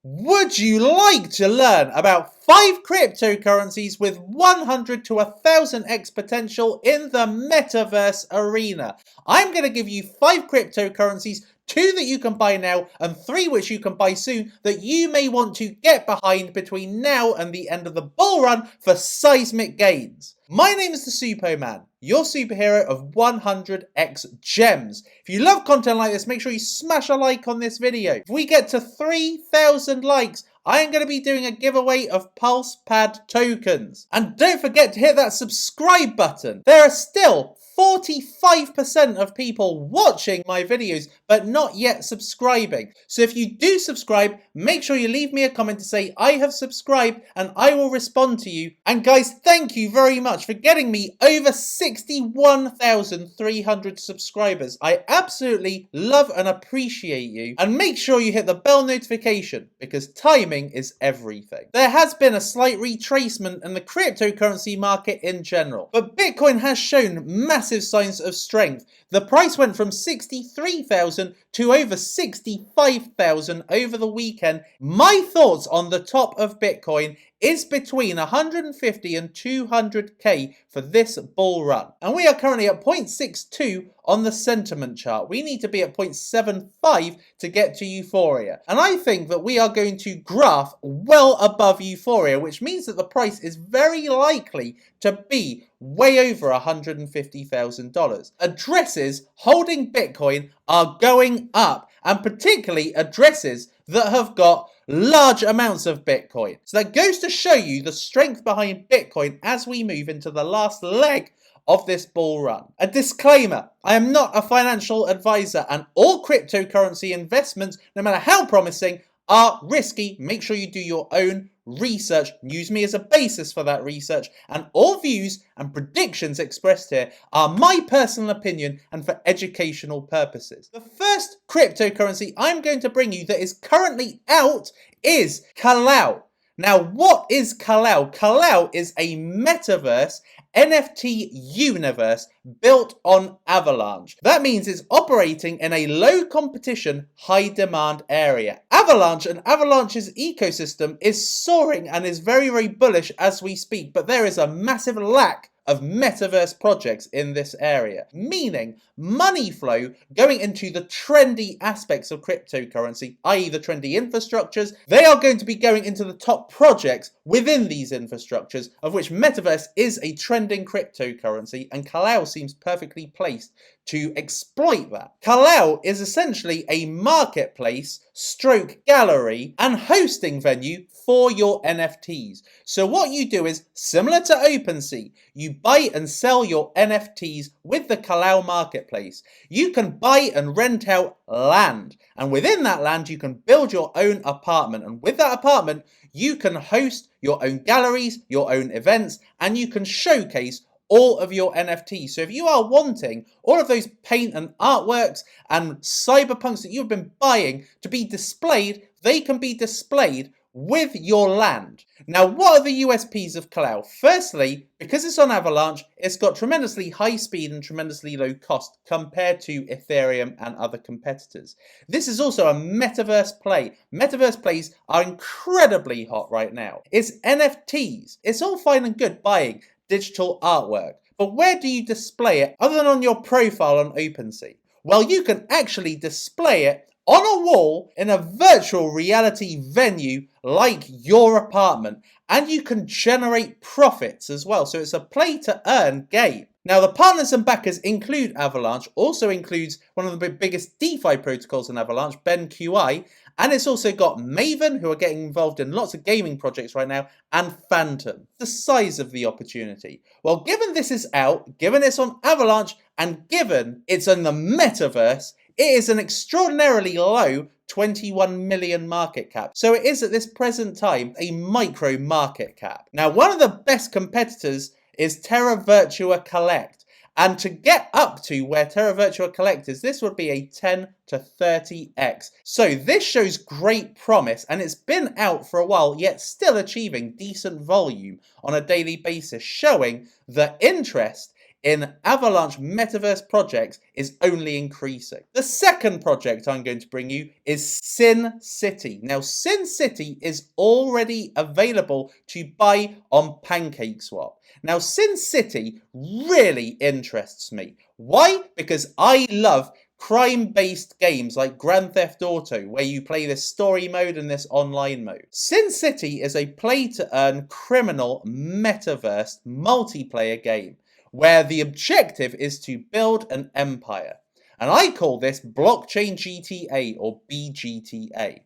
Would you like to learn about 5 cryptocurrencies with 100 to 1000x potential in the metaverse arena? I'm going to give you 5 cryptocurrencies, 2 that you can buy now and 3 which you can buy soon that you may want to get behind between now and the end of the bull run for seismic gains. My name is the Suppoman, your superhero of 100x gems. If you love content like this, make sure you smash a like on this video. If we get to 3,000 likes, I am going to be doing a giveaway of Pulse Pad tokens. And don't forget to hit that subscribe button. There are still 45% of people watching my videos but not yet subscribing. So if you do subscribe, make sure you leave me a comment to say I have subscribed and I will respond to you. And guys, thank you very much for getting me over 61,300 subscribers. I absolutely love and appreciate you. And make sure you hit the bell notification because timing is everything. There has been a slight retracement in the cryptocurrency market in general, but Bitcoin has shown massive signs of strength. The price went from 63,000 to over 65,000 over the weekend. My thoughts on the top of Bitcoin is between 150 and 200k for this bull run. And we are currently at 0.62 on the sentiment chart. We need to be at 0.75 to get to euphoria. And I think that we are going to graph well above euphoria, which means that the price is very likely to be way over $150,000. Addresses holding Bitcoin are going up, and particularly addresses that have got large amounts of Bitcoin. So that goes to show you the strength behind Bitcoin as we move into the last leg of this bull run. A disclaimer, I am not a financial advisor and all cryptocurrency investments, no matter how promising, are risky. Make sure you do your own research, use me as a basis for that research, and all views and predictions expressed here are my personal opinion and for educational purposes. The first cryptocurrency I'm going to bring you that is currently out is Kalau. Now, what is Kalau? Kalau is a metaverse NFT universe built on Avalanche. That means it's operating in a low competition, high demand area. Avalanche and Avalanche's ecosystem is soaring and is very, very bullish as we speak, but there is a massive lack of metaverse projects in this area, meaning money flow going into the trendy aspects of cryptocurrency, i.e. the trendy infrastructures, they are going to be going into the top projects within these infrastructures, of which metaverse is a trending cryptocurrency, and Kalau seems perfectly placed to exploit that. Kalau is essentially a marketplace stroke gallery and hosting venue for your NFTs. So what you do is, similar to OpenSea, you buy and sell your NFTs with the Kalau marketplace. You can buy and rent out land, and within that land you can build your own apartment, and with that apartment you can host your own galleries, your own events, and you can showcase all of your NFTs. So if you are wanting all of those paint and artworks and cyberpunks that you've been buying to be displayed, they can be displayed with your land. Now, what are the USPs of Kalau? Firstly, because it's on Avalanche, it's got tremendously high speed and tremendously low cost compared to Ethereum and other competitors. This is also a metaverse play. Metaverse plays are incredibly hot right now. It's NFTs. It's all fine and good buying digital artwork, but where do you display it other than on your profile on OpenSea? Well, you can actually display it on a wall in a virtual reality venue like your apartment, and you can generate profits as well. So it's a play to earn game. Now, the partners and backers include Avalanche, also includes one of the biggest DeFi protocols in Avalanche, BenQI, and it's also got Maven, who are getting involved in lots of gaming projects right now, and Phantom. The size of the opportunity. Well, given this is out, given it's on Avalanche, and given it's in the metaverse, it is an extraordinarily low 21 million market cap. So it is at this present time a micro market cap. Now, one of the best competitors is Terra Virtua Collect. And to get up to where Terra Virtua Collect is, this would be a 10 to 30x. So this shows great promise, and it's been out for a while, yet still achieving decent volume on a daily basis, showing the interest in Avalanche Metaverse projects is only increasing. The second project I'm going to bring you is Sin City. Now, Sin City is already available to buy on PancakeSwap. Now, Sin City really interests me. Why? Because I love crime-based games like Grand Theft Auto, where you play this story mode and this online mode. Sin City is a play-to-earn criminal metaverse multiplayer game, where the objective is to build an empire. And I call this Blockchain GTA or BGTA.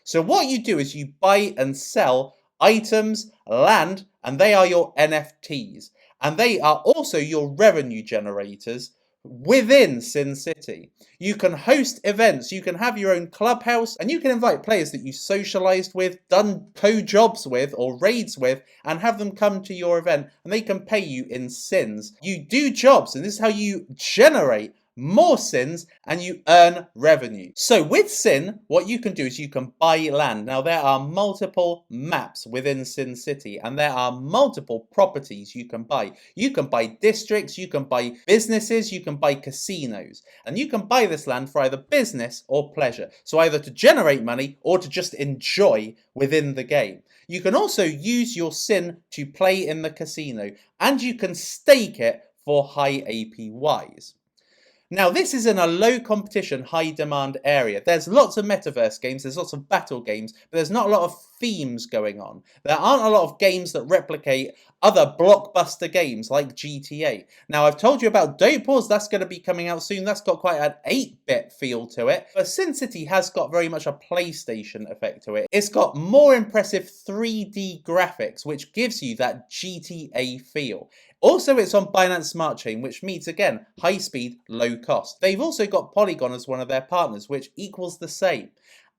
So what you do is you buy and sell items, land, and they are your NFTs. And they are also your revenue generators within Sin City. You can host events, you can have your own clubhouse, and you can invite players that you socialized with, done co-jobs with, or raids with, and have them come to your event, and they can pay you in sins. You do jobs, and this is how you generate more sins and you earn revenue. So with Sin, what you can do is you can buy land. Now there are multiple maps within Sin City and there are multiple properties you can buy. You can buy districts, you can buy businesses, you can buy casinos, and you can buy this land for either business or pleasure. So either to generate money or to just enjoy within the game. You can also use your Sin to play in the casino, and you can stake it for high APYs. Now, this is in a low competition, high demand area. There's lots of metaverse games, there's lots of battle games, but there's not a lot of themes going on. There aren't a lot of games that replicate other blockbuster games like GTA. Now, I've told you about Dope Wars, that's going to be coming out soon. That's got quite an 8-bit feel to it. But Sin City has got very much a PlayStation effect to it. It's got more impressive 3D graphics, which gives you that GTA feel. Also, it's on Binance Smart Chain, which means, again, high speed, low cost. They've also got Polygon as one of their partners, which equals the same.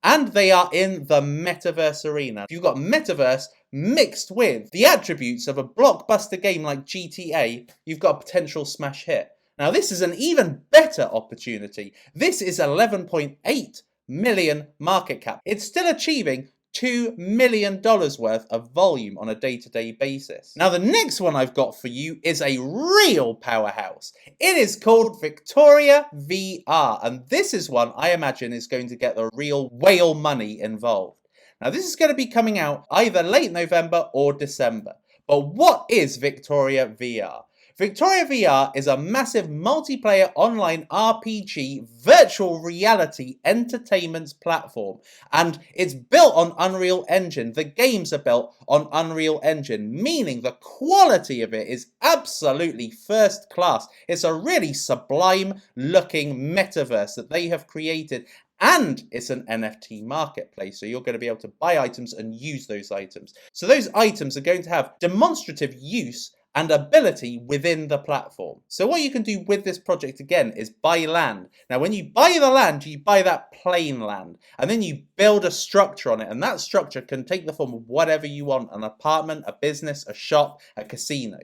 And they are in the Metaverse arena. You've got Metaverse mixed with the attributes of a blockbuster game like GTA, you've got a potential smash hit. Now, this is an even better opportunity. This is 11.8 million market cap. It's still achieving $2 million worth of volume on a day-to-day basis. Now, the next one I've got for you is a real powerhouse. It is called Victoria VR, and this is one I imagine is going to get the real whale money involved. Now, this is going to be coming out either late November or December. But what is Victoria VR? Victoria VR is a massive multiplayer online RPG virtual reality entertainment platform, and it's built on Unreal Engine. The games are built on Unreal Engine, meaning the quality of it is absolutely first class. It's a really sublime looking metaverse that they have created. And it's an NFT marketplace, so you're going to be able to buy items and use those items. So those items are going to have demonstrative use and ability within the platform. So what you can do with this project again is buy land. Now when you buy the land, you buy that plain land, and then you build a structure on it, and that structure can take the form of whatever you want: an apartment, a business, a shop, a casino.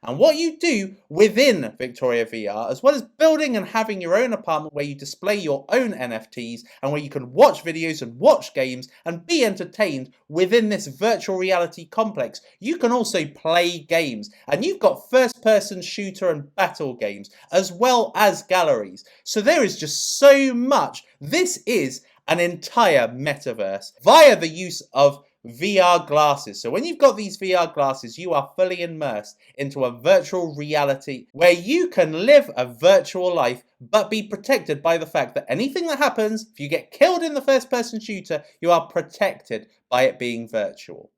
And what you do within Victoria VR, as well as building and having your own apartment where you display your own NFTs and where you can watch videos and watch games and be entertained within this virtual reality complex, you can also play games. And you've got first-person shooter and battle games, as well as galleries. So there is just so much. This is an entire metaverse via the use of VR glasses. So when you've got these VR glasses, you are fully immersed into a virtual reality where you can live a virtual life but be protected by the fact that anything that happens, if you get killed in the first person shooter, you are protected by it being virtual.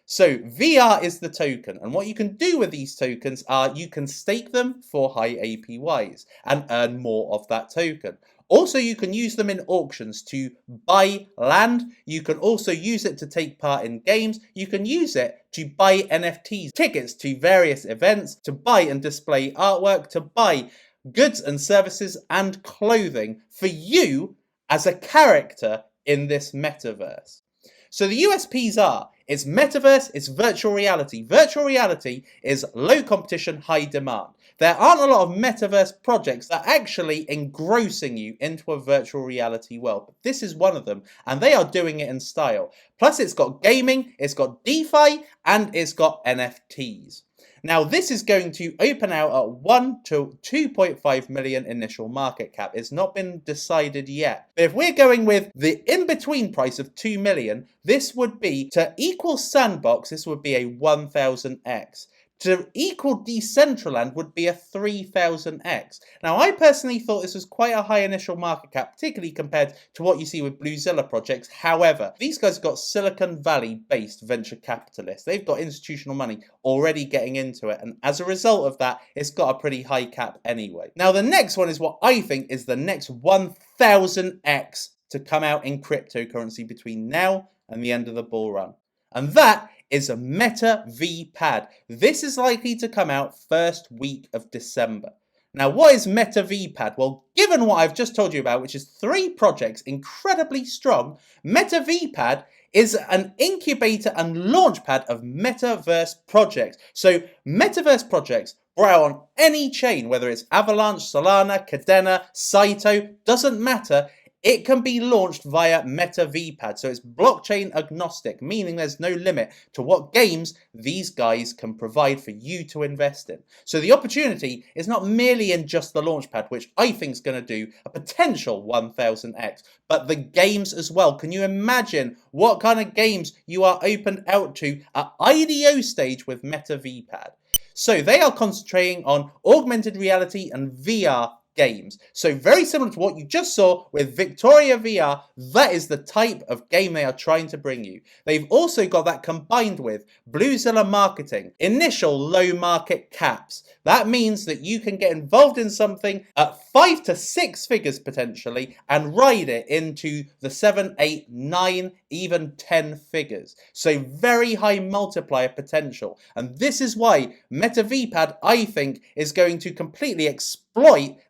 So VR is the token, and what you can do with these tokens are you can stake them for high APYs and earn more of that token. Also, you can use them in auctions to buy land. You can also use it to take part in games. You can use it to buy NFTs, tickets to various events, to buy and display artwork, to buy goods and services and clothing for you as a character in this metaverse. So the USPs are, it's metaverse, it's virtual reality. Virtual reality is low competition, high demand. There aren't a lot of metaverse projects that are actually engrossing you into a virtual reality world, but this is one of them, and they are doing it in style. Plus, it's got gaming, it's got DeFi, and it's got NFTs. Now, this is going to open out at 1 to 2.5 million initial market cap. It's not been decided yet. But if we're going with the in-between price of 2 million, this would be, to equal Sandbox, this would be a 1000x. To equal Decentraland would be a 3000x. Now, I personally thought this was quite a high initial market cap, particularly compared to what you see with Bluezilla projects. However, these guys have got Silicon Valley-based venture capitalists. They've got institutional money already getting into it, and as a result of that, it's got a pretty high cap anyway. Now, the next one is what I think is the next 1000x to come out in cryptocurrency between now and the end of the bull run. And that is a MetaVPad. This is likely to come out first week of December. Now, what is MetaVPad? Well, given what I've just told you about, which is 3 projects incredibly strong, MetaVPad is an incubator and launchpad of Metaverse projects. So Metaverse projects brought out on any chain, whether it's Avalanche, Solana, Cadena, Saito, doesn't matter. It can be launched via MetaVPad, so it's blockchain agnostic, meaning there's no limit to what games these guys can provide for you to invest in. So the opportunity is not merely in just the launchpad, which I think is going to do a potential 1000x, but the games as well. Can you imagine what kind of games you are opened out to at IDO stage with MetaVPad? So they are concentrating on augmented reality and VR games. So very similar to what you just saw with Victoria VR, that is the type of game they are trying to bring you. They've also got that combined with Bluezilla marketing, initial low market caps. That means that you can get involved in something at 5 to 6 figures potentially and ride it into the 7, 8, 9, even 10 figures. So very high multiplier potential. And this is why MetaVPad, I think, is going to completely exploit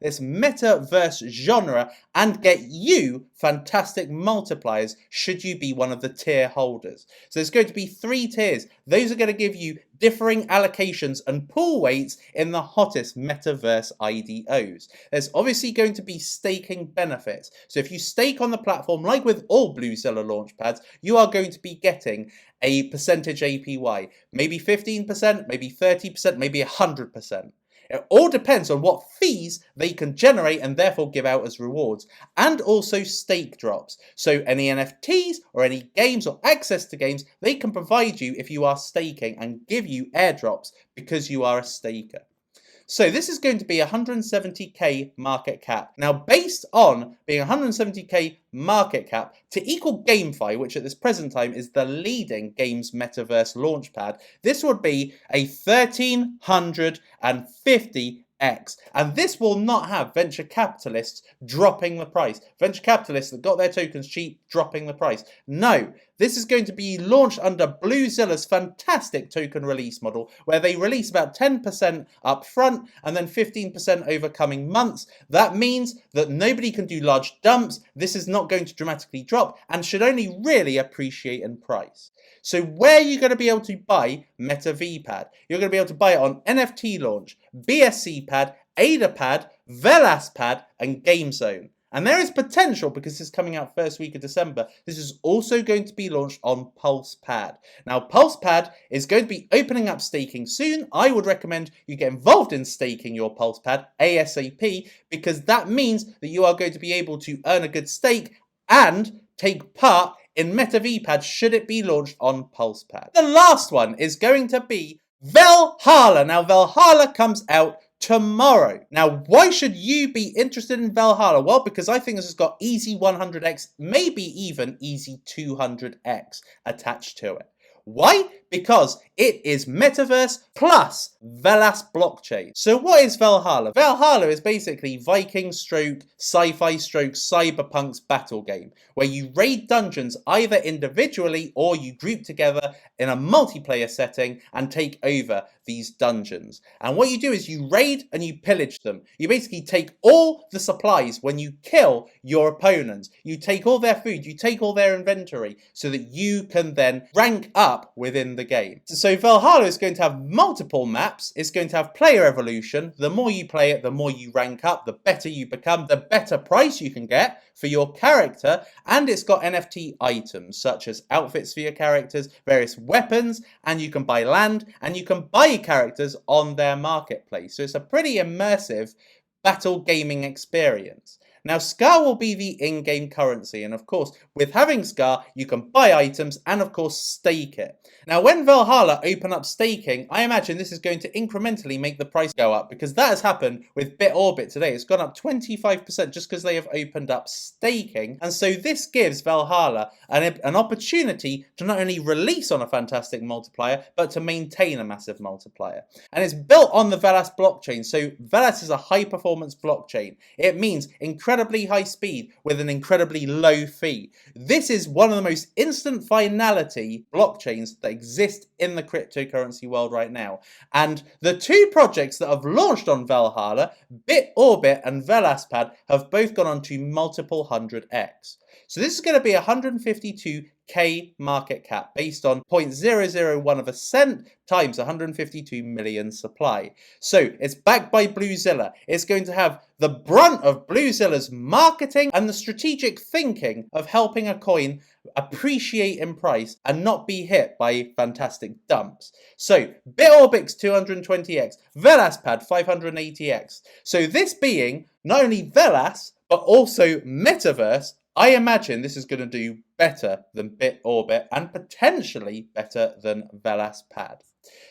this metaverse genre and get you fantastic multipliers should you be one of the tier holders. So there's going to be 3 tiers. Those are going to give you differing allocations and pool weights in the hottest metaverse IDOs. There's obviously going to be staking benefits. So if you stake on the platform, like with all Bluezilla launchpads, you are going to be getting a percentage APY. Maybe 15%, maybe 30%, maybe 100%. It all depends on what fees they can generate and therefore give out as rewards, and also stake drops. So any NFTs or any games or access to games, they can provide you if you are staking and give you airdrops because you are a staker. So this is going to be 170k market cap. Now, based on being 170k market cap to equal GameFi, which at this present time is the leading games metaverse launchpad, this would be a 1350x. And this will not have venture capitalists dropping the price. Venture capitalists that got their tokens cheap dropping the price. No, this is going to be launched under Bluezilla's fantastic token release model, where they release about 10% up front and then 15% over coming months. That means that nobody can do large dumps. This is not going to dramatically drop and should only really appreciate in price. So where are you going to be able to buy MetaVPad? You're going to be able to buy it on NFT Launch, BSC Pad, AdaPad, VelasPad, and GameZone. And there is potential, because this is coming out first week of December, this is also going to be launched on PulsePad. Now, PulsePad is going to be opening up staking soon. I would recommend you get involved in staking your PulsePad ASAP, because that means that you are going to be able to earn a good stake and take part in MetaVPad should it be launched on PulsePad. The last one is going to be Valhalla. Now, Valhalla comes out tomorrow. Now, why should you be interested in Valhalla? Well, because I think this has got easy 100x, maybe even easy 200x attached to it. Why? Because it is Metaverse plus Velas blockchain. So what is Valhalla? Valhalla is basically Viking stroke, sci-fi stroke, cyberpunk's battle game, where you raid dungeons either individually or you group together in a multiplayer setting and take over these dungeons. And what you do is you raid and you pillage them. You basically take all the supplies when you kill your opponents. You take all their food, you take all their inventory so that you can then rank up within the the game. So Valhalla is going to have multiple maps, it's going to have player evolution. The more you play it, the more you rank up, the better you become, the better price you can get for your character, and it's got NFT items such as outfits for your characters, various weapons, and you can buy land, and you can buy characters on their marketplace. So it's a pretty immersive battle gaming experience. Now, Scar will be the in-game currency, and of course, with having Scar, you can buy items and of course stake it. Now, when Valhalla open up staking, I imagine this is going to incrementally make the price go up, because that has happened with BitOrbit today. It's gone up 25% just because they have opened up staking, and so this gives Valhalla an opportunity to not only release on a fantastic multiplier, but to maintain a massive multiplier. And it's built on the Velas blockchain, so Velas is a high-performance blockchain. It means incredibly high speed with an incredibly low fee. This is one of the most instant finality blockchains that exist in the cryptocurrency world right now. And the two projects that have launched on Valhalla, BitOrbit and Velaspad, have both gone on to multiple 100x. So this is going to be 152k market cap based on 0.001 of a cent times 152 million supply. So it's backed by Bluezilla. It's going to have the brunt of Bluezilla's marketing and the strategic thinking of helping a coin appreciate in price and not be hit by fantastic dumps. So BitOrbit's 220x, Velaspad 580x. So this being not only Velas but also Metaverse, I imagine this is going to do better than BitOrbit and potentially better than Velaspad.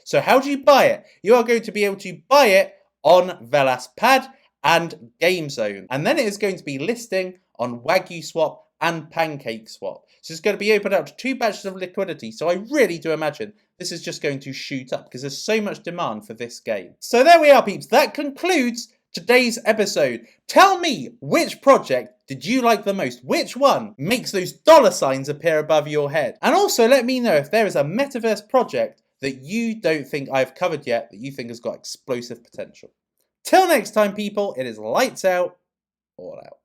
So how do you buy it? You are going to be able to buy it on Velaspad and GameZone, and then it is going to be listing on Wagyu Swap and Pancake Swap. So it's going to be opened up to 2 batches of liquidity. So I really do imagine this is just going to shoot up because there's so much demand for this game. So there we are, peeps. That concludes today's episode. Tell me, which project did you like the most? Which one makes those dollar signs appear above your head? And also let me know if there is a Metaverse project that you don't think I've covered yet that you think has got explosive potential. Till next time, people, it is lights out, all out.